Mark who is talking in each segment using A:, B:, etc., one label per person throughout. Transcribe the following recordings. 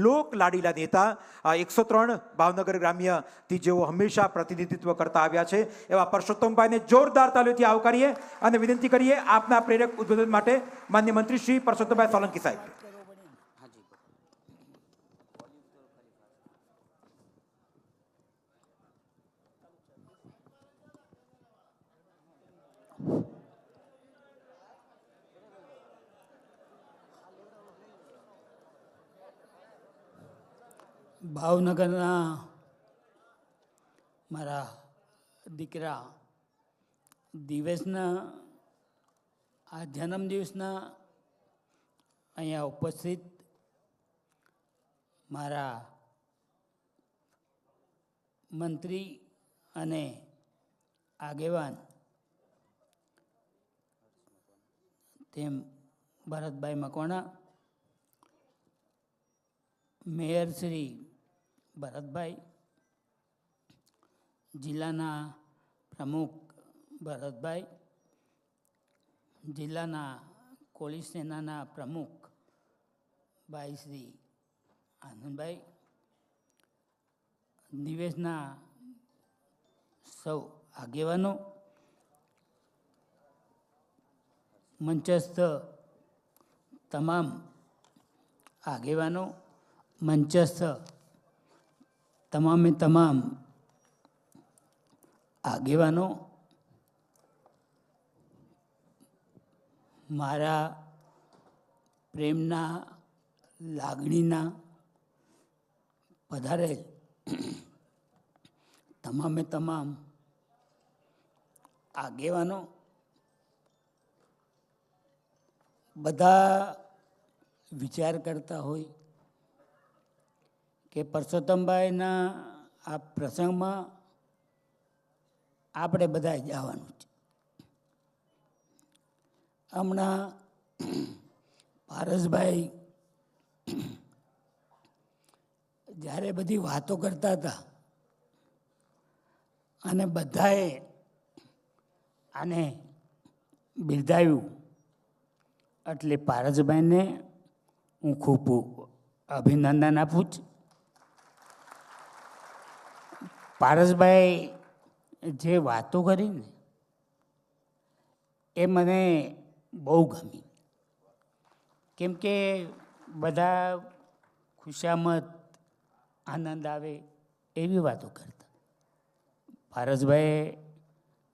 A: લોક લાડીલા નેતા 103 ભાવનગર ગ્રામ્યથી જેઓ હંમેશા પ્રતિનિધિત્વ કરતા આવ્યા છે એવા પરસોત્તમભાઈને જોરદાર તાલીઓથી આવકારીએ અને વિનંતી કરીએ આપના પ્રેરક ઉદ્બોધન માટે માન્ય મંત્રી શ્રી પરસોત્તમભાઈ સોલંકી સાહેબ.
B: ભાવનગરના મારા દીકરા દિવેશના આ જન્મદિવસના અહીંયા ઉપસ્થિત મારા મંત્રી અને આગેવાન તેમ ભરતભાઈ મકવાણા, મેયર શ્રી ભરતભાઈ, જિલ્લાના પ્રમુખ ભરતભાઈ, જિલ્લાના કોળી સેનાના પ્રમુખ ભાઈ શ્રી આનંદભાઈ, નિવેશના સૌ આગેવાનો, મંચસ્થ તમામ આગેવાનો, મંચસ્થ તમામે તમામ આગેવાનો, મારા પ્રેમના લાગણીના પધારેલ તમામે તમામ આગેવાનો, બધા વિચાર કરતા હોય કે પરસોત્તમભાઈના આ પ્રસંગમાં આપણે બધા જવાનું છે. હમણાં પારસભાઈ જ્યારે બધી વાતો કરતા હતા અને બધાએ આને બિરદાવ્યું એટલે પારસભાઈને હું ખૂબ અભિનંદન આપું છું. પારસભાઈ જે વાતો કરી ને એ મને બહુ ગમી, કેમ કે બધા ખુશામત આનંદ આવે એવી વાતો કરતા. પારસભાઈએ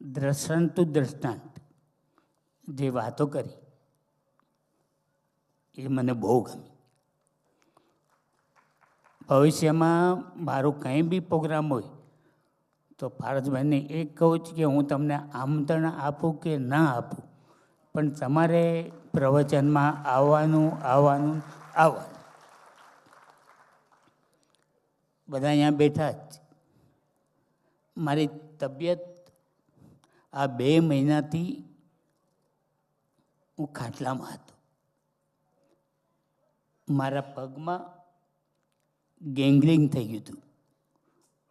B: દ્રષ્ટાંત ટુ દ્રષ્ટાંત જે વાતો કરી એ મને બહુ ગમી. ભવિષ્યમાં મારો કંઈ બી પ્રોગ્રામ હોય તો પારસભાઈને એ કહું છું કે હું તમને આમંત્રણ આપું કે ના આપું, પણ તમારે પ્રવચનમાં આવવાનું. બધા અહીંયા બેઠા જ. મારી તબિયત આ 2 મહિનાથી હું ખાટલામાં હતો. મારા પગમાં ગેંગ્રીન થઈ ગયું હતું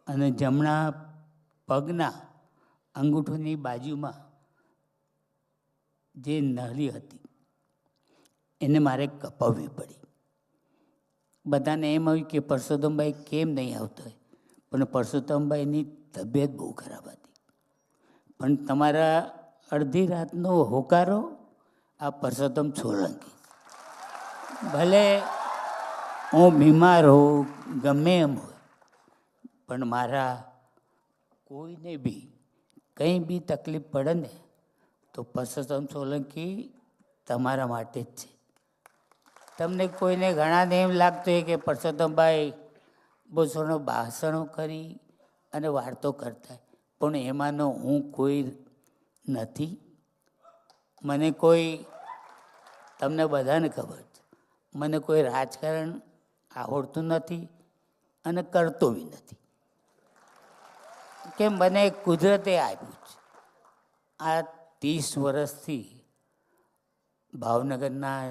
B: અને જમણા પગના અંગૂઠોની બાજુમાં જે નળી હતી એને મારે કપાવવી પડી. બધાને એમ આવ્યું કે પરસોત્તમભાઈ કેમ નહીં આવતો હોય, પણ પરસોત્તમભાઈની તબિયત બહુ ખરાબ હતી. પણ તમારા અડધી રાતનો હોકારો આ પરસોત્તમ સોલંકી, ભલે હું બીમાર હોઉં ગમે એમ હોય, પણ મારા કોઈને બી કંઈ બી તકલીફ પડે ને તો પરસોત્તમ સોલંકી તમારા માટે જ છે. તમને કોઈને ઘણાને એમ લાગતું હોય કે પરસોત્તમભાઈ બહુ સોનો ભાષણો કરી અને વાર્તો કરતા, પણ એમાંનો હું કોઈ નથી. મને કોઈ, તમને બધાને ખબર છે, મને કોઈ રાજકારણ આવડતું નથી અને કરતો બી નથી, કે મને કુદરતે આપ્યું છે. આ 30 વર્ષથી ભાવનગરના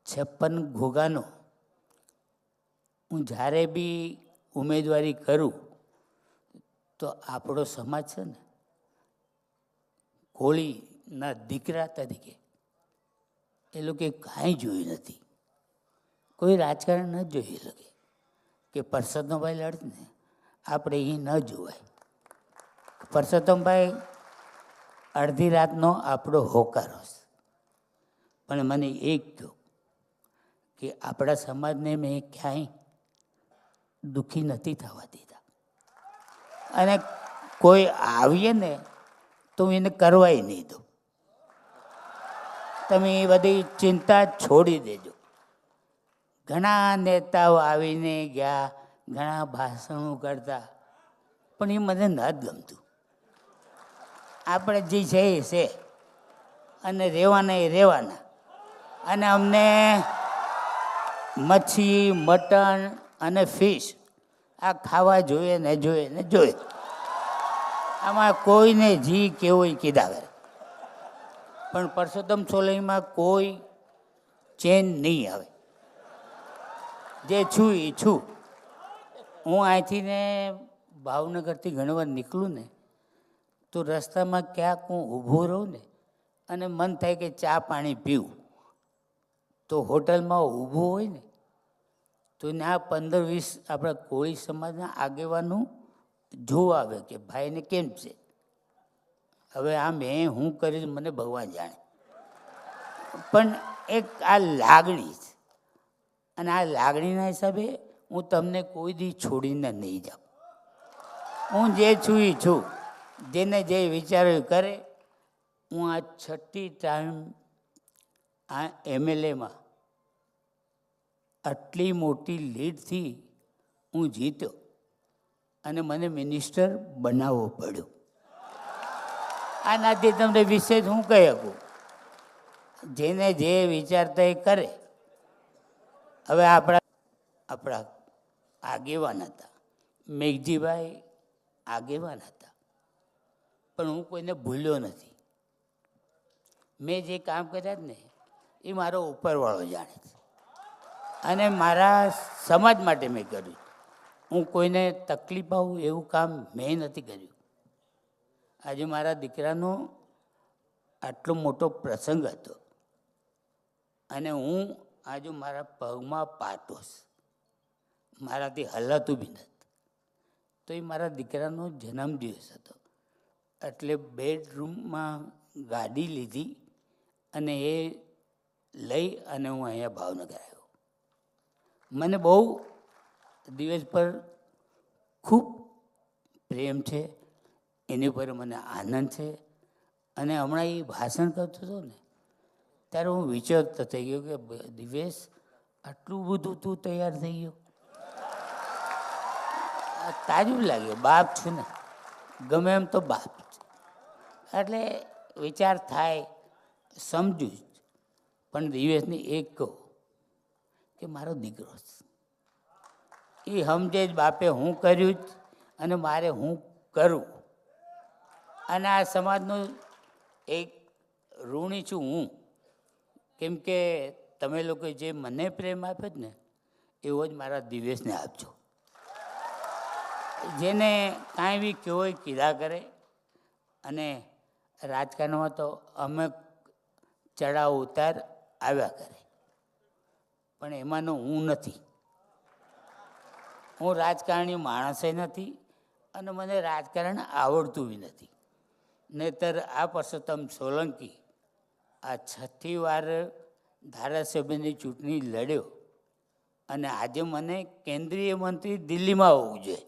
B: 56 ઘોઘાનો હું જ્યારે બી ઉમેદવારી કરું તો આપણો સમાજ છે ને, કોળીના દીકરા તરીકે એ લોકોએ કાંઈ જોયું નથી. કોઈ રાજકારણ ન જોઈ શકે કે પરસોત્તમભાઈ લડત ને આપણે એ ન જોવાય. પરસોત્તમભાઈ અડધી રાતનો આપણો હોકારો છે, પણ મને એક કહો કે આપણા સમાજને મેં ક્યાંય દુઃખી નથી થવા દીધા, અને કોઈ આવીએ ને તો એને કરવાય નહીં દો. તમે એ બધી ચિંતા છોડી દેજો. ઘણા નેતાઓ આવીને ગયા, ઘણા ભાષણો કરતા, પણ એ મને નથી ગમતું. આપણે જે છે એ છે, અને રહેવાના એ રહેવાના. અને અમને મચ્છી, મટન અને ફિશ આ ખાવા જોઈએ ને જોઈએ ને જોઈએ. આમાં કોઈને જી કેવું કીધા કરે, પણ પરસોત્તમ સોલંકીમાં કોઈ ચેન્જ નહીં આવે. જે છું એ છું. હું અહીંથી ને ભાવનગરથી ઘણી વાર નીકળું ને તો રસ્તામાં ક્યાંક હું ઊભો રહું ને અને મન થાય કે ચા પાણી પીવું, તો હોટલમાં ઊભું હોય ને તો ત્યાં 15-20 આપણા કોળી સમાજના આગેવાનું જોવા આવે કે ભાઈને કેમ છે. હવે આ મેં હું કરીશ મને ભગવાન જાણે, પણ એક આ લાગણી છે, અને આ લાગણીના હિસાબે હું તમને કોઈ દી છોડીને નહીં જાઉં. હું જે છું એ છું. જેને જે વિચાર્યું કરે. હું આ 6ઠ્ઠી ટાઈમ આ MLAમાં આટલી મોટી લીડથી હું જીત્યો, અને મને મિનિસ્ટર બનાવવો પડ્યો. આનાથી તમને વિશેષ હું કહી શકું. જેને જે વિચારતા એ કરે. હવે આપણા આગેવાન હતા, મેઘજીભાઈ આગેવાન હતા, પણ હું કોઈને ભૂલ્યો નથી. મેં જે કામ કર્યા ને એ મારો ઉપરવાળો જાણે છે, અને મારા સમાજ માટે મેં કર્યું. હું કોઈને તકલીફ આવું એવું કામ મેં નથી કર્યું. આજે મારા દીકરાનો આટલો મોટો પ્રસંગ હતો, અને હું આજે મારા પગમાં પાટોસ, મારાથી હલાતું બી નથી. તો એ મારા દીકરાનો જન્મદિવસ હતો, એટલે બેડરૂમમાં ગાડી લીધી અને એ લઈ અને હું અહીંયા ભાવનગર આવ્યો. મને બહુ દિવસ પર ખૂબ પ્રેમ છે, એની પર મને આનંદ છે. અને હમણાં એ ભાષણ કરતો હતો ને ત્યારે હું વિચારતો થઈ ગયો કે દિવેશ, આટલું બધું તું તૈયાર થઈ ગયો. તાજું લાગ્યું. બાપ છું ને, ગમે એમ તો બાપ છે, એટલે વિચાર થાય, સમજુ જ. પણ દિવેશને એક કહું કે મારો દીકરો છે, એ સમજે જ બાપે હું કર્યું જ, અને મારે હું કરું. અને આ સમાજનો એક ઋણી છું હું, કેમ કે તમે લોકો જે મને પ્રેમ આપ્યો જ ને એવો જ મારા દિવેશને આપજો. જેને કાંઈ બી કેવો કીધા કરે. અને રાજકારણમાં તો અમે ચડાવ ઉતાર આવ્યા કરે, પણ એમાંનો હું નથી. હું રાજકારણી માણસે નથી, અને મને રાજકારણ આવડતું બી નથી. નહીંતર આ પરસોત્તમ સોલંકી આ 6ઠ્ઠી વાર ધારાસભ્યની ચૂંટણી લડ્યો, અને આજે મને કેન્દ્રીય મંત્રી દિલ્હીમાં હોવું જોઈએ.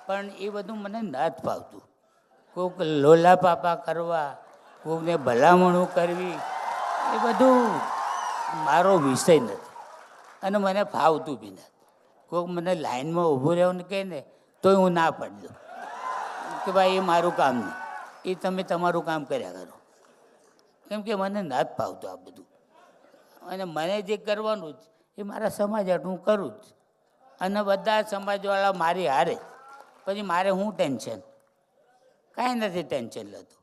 B: પણ એ બધું મને નથી ફાવતું. કોઈક લોલા પાપા કરવા, કોઈને ભલામણું કરવી, એ બધું મારો વિષય નથી, અને મને ફાવતું બી નથી. કોઈક મને લાઈનમાં ઊભું રહેવાનું કહે ને તોય હું ના પાડી દઉં કે ભાઈ એ મારું કામ નહીં, એ તમે તમારું કામ કર્યા કરો. કેમ કે મને નથી ફાવતું આ બધું. અને મને જે કરવાનું જ એ મારા સમાજ હાટું હું કરું જ. અને બધા સમાજવાળા મારી હારે, પછી મારે શું ટેન્શન? કાંઈ નથી ટેન્શન લેતો.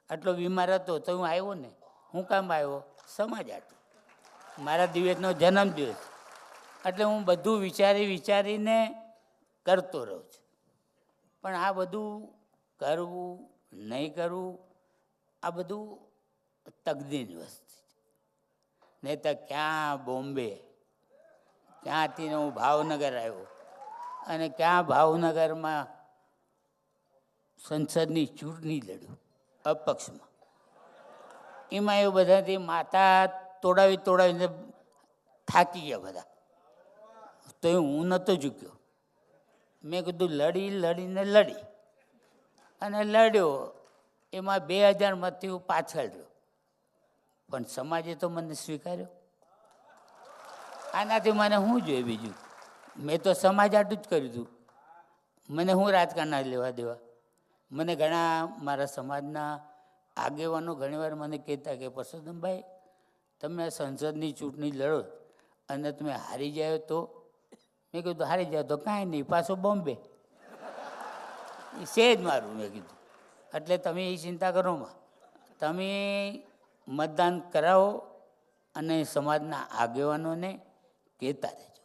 B: આટલો બીમાર હતો તો હું આવ્યો ને. હું કામ આવ્યો? સમાજ હાટું. મારા દિવસનો જન્મદિવસ, એટલે હું બધું વિચારીને કરતો રહું છું. પણ આ બધું કરવું નહીં કરવું, આ બધું તકદીરની વસ્તુ છે. નહીં તો ક્યાં બોમ્બે, ક્યાંથી ને હું ભાવનગર આવ્યો, અને ક્યાં ભાવનગરમાં સંસદની ચૂંટણી લડ્યું અપક્ષમાં. એમાં એવું બધાથી માથા તોડાવીને થાકી ગયા બધા. તો હું નહોતો ઝૂક્યો. મેં કીધું લડીને લડી અને લડ્યો. એમાં 2000 મતથી હું પાછળ રહ્યો, પણ સમાજે તો મને સ્વીકાર્યો. આનાથી મને શું જોઈએ બીજું? મેં તો સમાજ આટલું જ કર્યું હતું. મને હું રાજકારણના લેવા દેવા? મને ઘણા મારા સમાજના આગેવાનો ઘણીવાર મને કહેતા કે પરસોત્તમભાઈ, તમે સંસદની ચૂંટણી લડો અને તમે હારી જાઓ તો? મેં કીધું હારી જાઓ તો કાંઈ નહીં, પાછો બોમ્બે. એ છે જ મારું. મેં કીધું એટલે તમે એ ચિંતા કરો માં, તમે મતદાન કરાવો અને સમાજના આગેવાનોને કહેતા રહેજો.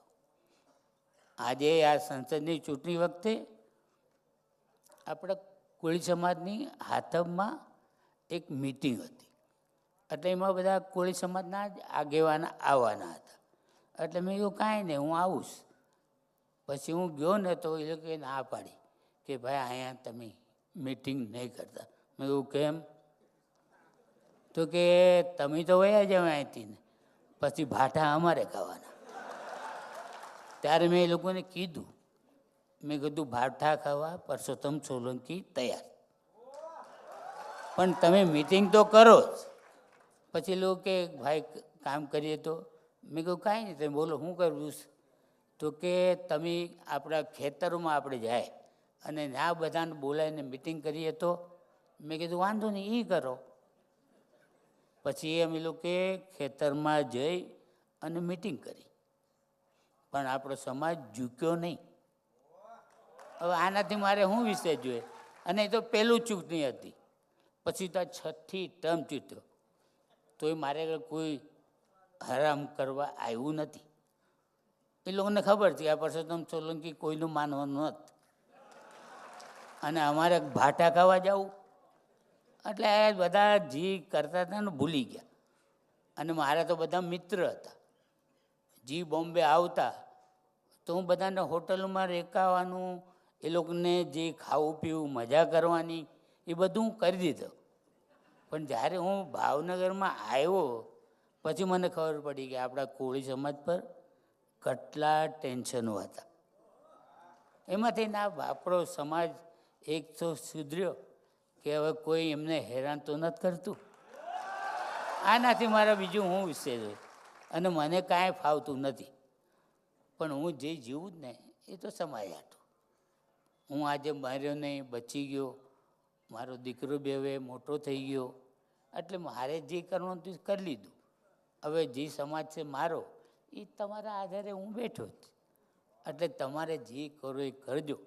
B: આજે આ સંસદની ચૂંટણી વખતે આપણા કોળી સમાજની હાથબમાં એક મિટિંગ હતી. એટલે એમાં બધા કોળી સમાજના જ આગેવાન આવવાના હતા. એટલે મેં કહ્યું કાંઈ નહીં, હું આવું. પછી હું ગયો ને તો એ લોકોએ ના પાડી કે ભાઈ અહીંયા તમે મિટિંગ નહીં કરતા. મેં કહ્યું કેમ? તો કે તમે તો વયા જાવ અહીંથી ને પછી ભાઠા અમારે ખાવાના. ત્યારે મેં એ લોકોને કીધું, મેં કીધું ભાઠા ખાવા પરસોત્તમ સોલંકી તૈયાર, પણ તમે મિટિંગ તો કરો જ. પછી લોકો કે ભાઈ કામ કરીએ તો? મેં કહ્યું કાંઈ નહીં, તમે બોલો શું કરવું? તો કે તમે આપણા ખેતરોમાં આપણે જાય અને આ બધાને બોલાવીને મિટિંગ કરીએ તો? મેં કીધું વાંધો નહીં, એ કરો. પછી અમે લોકોએ ખેતરમાં જઈ અને મિટિંગ કરી, પણ આપણો સમાજ ઝૂક્યો નહીં. હવે આનાથી મારે શું વિષય જોઈએ? અને એ તો પહેલું ચૂંટણી હતી, પછી તો 6ઠી ટર્મ ચૂંટ્યો, તોય મારે કોઈ હરામ કરવા આવ્યું નથી. એ લોકોને ખબર છે આ પરસોત્તમ સોલંકી કોઈનું માનવાનું નથી, અને અમારે ભાટા ખાવા જવું. એટલે બધા જી કરતા હતા ને ભૂલી ગયા. અને મારા તો બધા મિત્ર હતા. જી બોમ્બે આવતા તો હું બધાને હોટલમાં રેકાવાનું, એ લોકોને જે ખાવું પીવું મજા કરવાની એ બધું હું કરી દીધું. પણ જ્યારે હું ભાવનગરમાં આવ્યો પછી મને ખબર પડી કે આપણા કોળી સમાજ પર કેટલા ટેન્શનો હતા. એમાંથી ના આપણો સમાજ એક તો સુધર્યો કે હવે કોઈ એમને હેરાન તો નથી કરતું. આનાથી મારા બીજું હું વિષય છે, અને મને કાંઈ ફાવતું નથી. પણ હું જે જીવું જ ને એ તો સમાજ હાટું. હું આજે માર્યો નહીં, બચી ગયો, મારો દીકરો બે હવે મોટો થઈ ગયો, એટલે મારે જે કરવાનું હતું કરી લીધું. હવે જે સમાજ છે મારો એ તમારા આધારે હું બેઠો જ. એટલે તમારે જે કરો એ કરજો,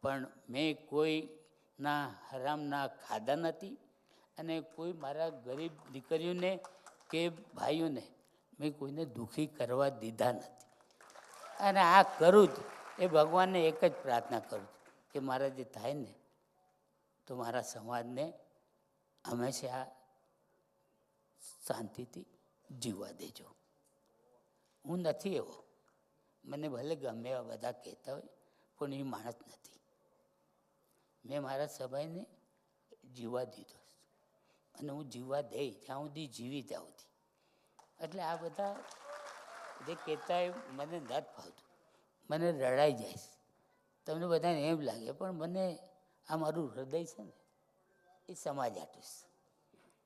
B: પણ મેં કોઈના હરામના ખાધા નથી, અને કોઈ મારા ગરીબ દીકરીઓને કે ભાઈઓને મેં કોઈને દુઃખી કરવા દીધા નથી. અને આ કરું જ એ ભગવાનને એક જ પ્રાર્થના કરું કે મારા જે થાય ને તો મારા સમાજને હંમેશા શાંતિથી જીવવા દેજો. હું નથી એવો, મને ભલે ગમે એવા બધા કહેતા હોય, પણ એ માણસ નથી. મેં મારા સમાજને જીવવા દીધો અને હું જીવવા દઈ જ્યાં સુધી જીવી ત્યાં સુધી. એટલે આ બધા જે કહેતા હોય મને નથી ફાવતું, મને રડાઈ જાય. તમને બધાને એમ લાગે, પણ મને આ મારું હૃદય છે ને એ સમાજ હાટું છે.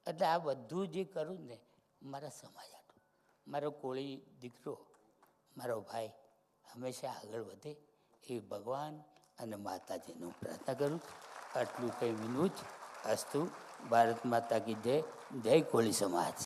B: એટલે આ બધું જે કરું ને મારા સમાજ હાટું. મારો કોળી દીકરો, મારો ભાઈ હંમેશા આગળ વધે એ ભગવાન અને માતાજીનું પ્રાર્થના કરું. આટલું કંઈ વિનવું જ. અસ્તુ. ભારત માતા કી જય. જય કોળી સમાજ.